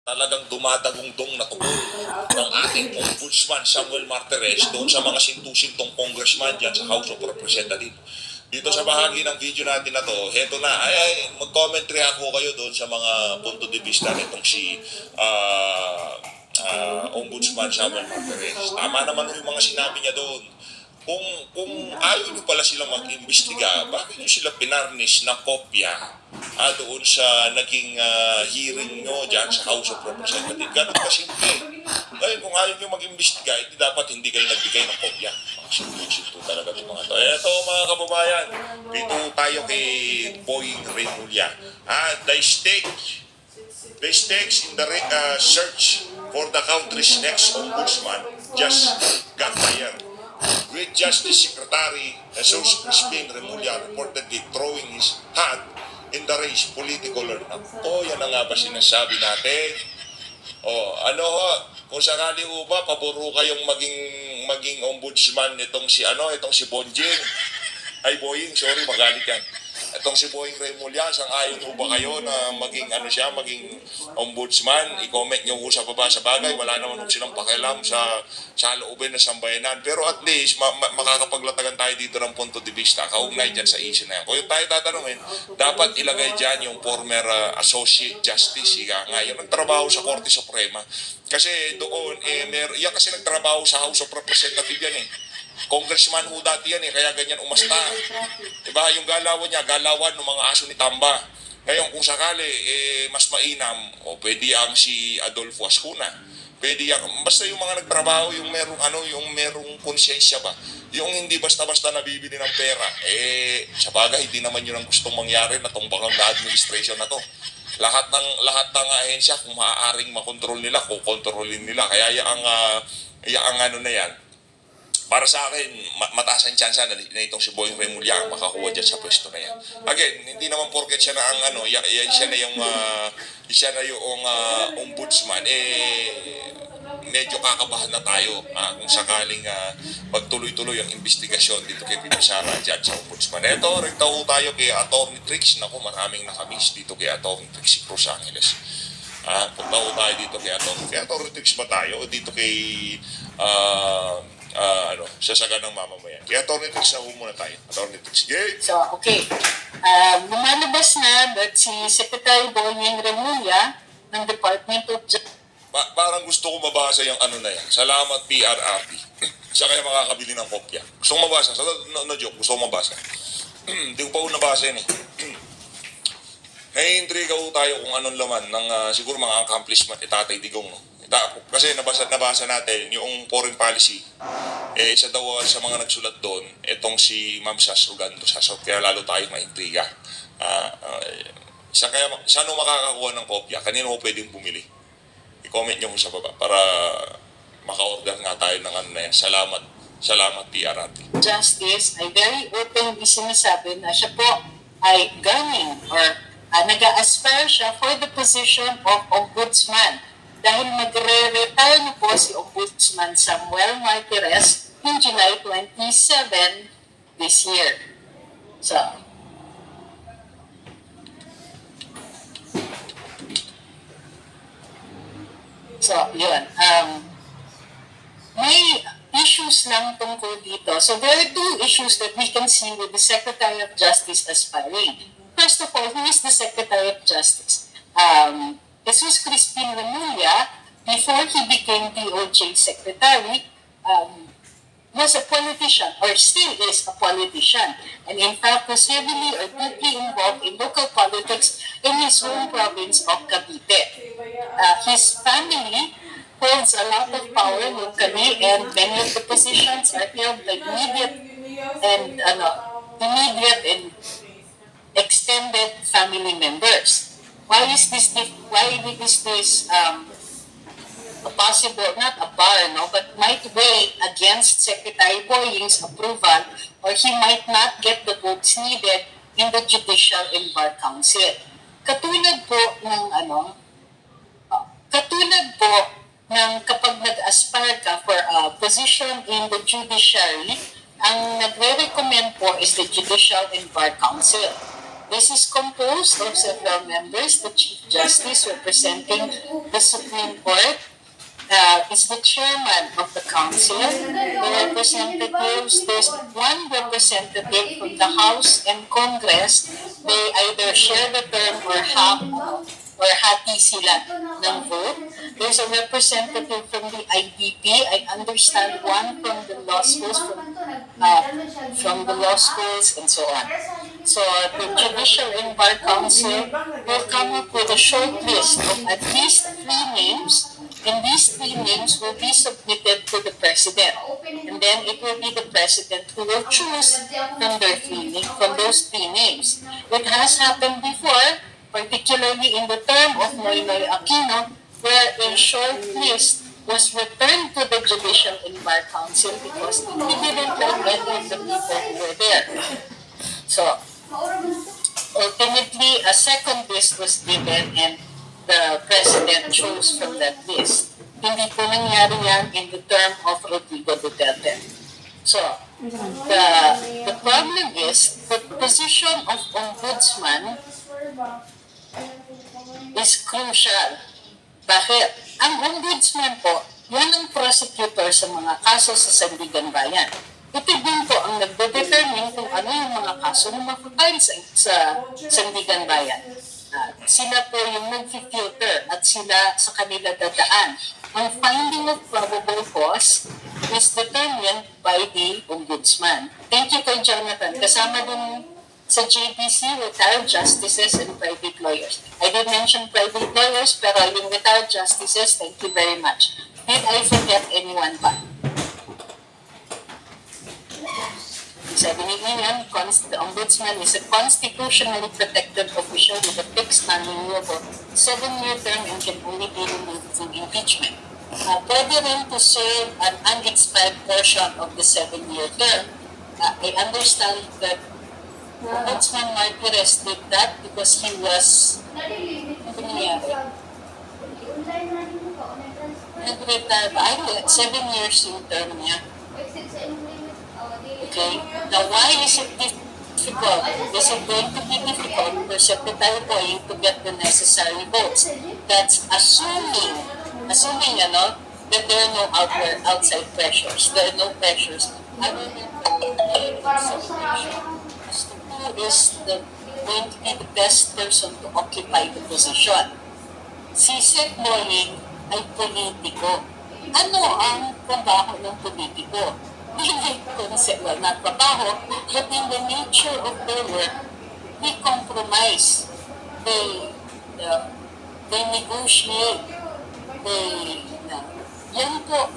talagang dumadagundong na tugon ng ating Ombudsman Samuel Martires doon sa mga sintong congressman dyan sa House of Representatives. Dito sa bahagi ng video natin na to, heto na, mag-commentary ako kayo doon sa mga punto de vista nitong si Ombudsman Samuel Martires. Tama naman yung mga sinabi niya doon. Kung ayaw nyo pala silang mag-imbestiga, bakit nyo sila pinarnish na kopya doon sa naging hearing nyo dyan sa House of Representatives? Ganun ka simple. Ngayon, kung ayaw nyo mag-imbestiga, hindi kayo nagbigay ng kopya. Simple talaga yung mga to. Eto mga kababayan, dito tayo kay Boying Remulla. The stakes in the search for the country's next ombudsman just got higher. Great Justice Secretary Jesus Crispin Remulla reportedly throwing his hat in the race political or not. Yan na nga ba sinasabi natin? Kung sakali ho ba, paboro kayong maging ombudsman itong si Bonjing. Ay, Boying, sorry, magalit yan. Itong si Boying Remulla, sang-ayon ho ba kayo na maging ombudsman? I-comment nyo ho sa baba sa bagay. Wala naman ho silang pakialam sa loobin ng sambayanan. Pero at least, makakapaglatagan tayo dito ng punto de vista. Kaugnay dyan sa issue na yan. Kung tayo tatanungin, dapat ilagay dyan yung former Associate Justice. Yung nagtrabaho sa Korte Suprema. Kasi doon, yan kasi nagtrabaho sa House of Representatives yan Congressman ho dati yan kaya ganyan umasta. Diba? Yung galawan niya, galawan ng mga aso ni Tamba. Ngayon, kung sakali, mas mainam, pwede ang si Adolfo Ascuna. Pwede yang, basta yung mga nagtrabaho, yung merong konsyensya ba? Yung hindi basta-basta nabibili ng pera. Sa bagay, hindi naman yun ang gustong mangyari na tumbang na administration na to. Lahat ng ahensya, kung maaaring makontrol nila, kukontrolin nila. Kaya na yan. Para sa akin, mataas ang tsansa na itong si Boying Remulla ang makakuha dyan sa pwesto na yan. Again, hindi naman porket siya na siya na yung ombudsman, medyo kakabahan na tayo kung sakaling magtuloy-tuloy ang investigasyon dito kay Pipi Sara dyan sa ombudsman. Ito, nagtaho tayo kay Atty. Trix. Naku, maraming nakamiss dito kay Atty. Trix si Cruz Angeles. Pagtaho tayo dito kay Atty. Trix ba tayo? O dito kay sasagan ng mamamayan. Kaya Atty. Trix na muna tayo. Atty. Trix, yay! So, okay. Lumalabas na that si Secretary Boying Remulla ng Department of Justice. Parang gusto ko mabasa yung na yan. Salamat PRRD. Siya kaya makakabili ng kopya. Gusto ko mabasa. No joke, gusto ko mabasa. Hindi ko pa nabasa yun Nai-intriga ko tayo kung anong laman ng siguro mga accomplishment Tatay Digong. Kasi nabasa natin yung foreign policy. Isa daw sa mga nagsulat doon, itong si Ma'am Sas Rugando. Kaya lalo tayong ma-intriga. Saan mo makakakuha ng kopya? Kanino mo pwedeng bumili? I-comment nyo sa baba para maka-order nga tayo ng na yan. Salamat PRRT. Justice ay very openly sinasabi na siya po ay gunning or nag-a-aspire siya for the position of ombudsman dahil magre-retire na po si Ombudsman Samuel Martires in July 27 this year. So, yun. May issues lang tungkol dito. So, there are two issues that we can see with the Secretary of Justice aspiring. First of all, who is the Secretary of Justice? Jesus Crispin Remulla, before he became DOJ Secretary, was a politician or still is a politician, and in fact was heavily or deeply involved in local politics in his home province of Cavite. His family holds a lot of power locally, and many of the positions are held by immediate and extended family members. Why is this possible, not a bar, but might weigh against Secretary Boying's approval, or he might not get the votes needed in the Judicial and Bar Council. Katulad po ng kapag nag-aspire ka for a position in the judiciary, ang nagre-recommend po is the Judicial and Bar Council. This is composed of several members. The Chief Justice representing the Supreme Court is the chairman of the council. The representatives, there's one representative from the House and Congress. They either share the term or hati sila ng vote. There's a representative from the IDP. I understand one from the law schools, from the law schools and so on. So the Judicial and Bar Council will come up with a short list of at least 3 names, and these 3 names will be submitted to the President. And then it will be the President who will choose from those 3 names. It has happened before, particularly in the term of Noynoy Aquino, where a short list was returned to the Judicial and Bar Council because he didn't like any of the people who were there. So, ultimately, a second list was given and the President chose from that list. Hindi po nangyari yan in the term of Rodrigo Duterte. So, the problem is the position of Ombudsman is crucial. Bakit? Ang Ombudsman po, yan ang prosecutor sa mga kaso sa Sandigan Bayan. Ito din po ang nagde-determine kung ano yung mga kaso na mapapile sa Sandigan Bayan. Sila po yung nag-filter at sila sa kanila dadaan. Ang finding of probable cause is determined by the Ombudsman. Thank you kay Jonathan. Kasama din sa JBC, retired justices and private lawyers. I did mention private lawyers, pero yung retired justices, thank you very much. Did I forget anyone pa? Sabi ni Ian, the Ombudsman is a constitutionally protected official with a fixed non-renewable 7-year term and can only be removed through impeachment. Pwede rin to serve an unexpired portion of the 7-year term. I understand that Ombudsman Martires did that because he was, ano nangyari? Nag-retire ba? Ay, 7 years yung term niya. Okay? Now, why is it difficult? Is it going to be difficult for Secretary Boying to get the necessary votes? That's assuming, that there are no outside pressures. There are no pressures. Other than who is going to be the best person to occupy the position? Si Sec Boying ay politiko. Ano ang trabaho ng politiko? Hindi not trabaho, but in the nature of their work, they compromise. They negotiate. Yan po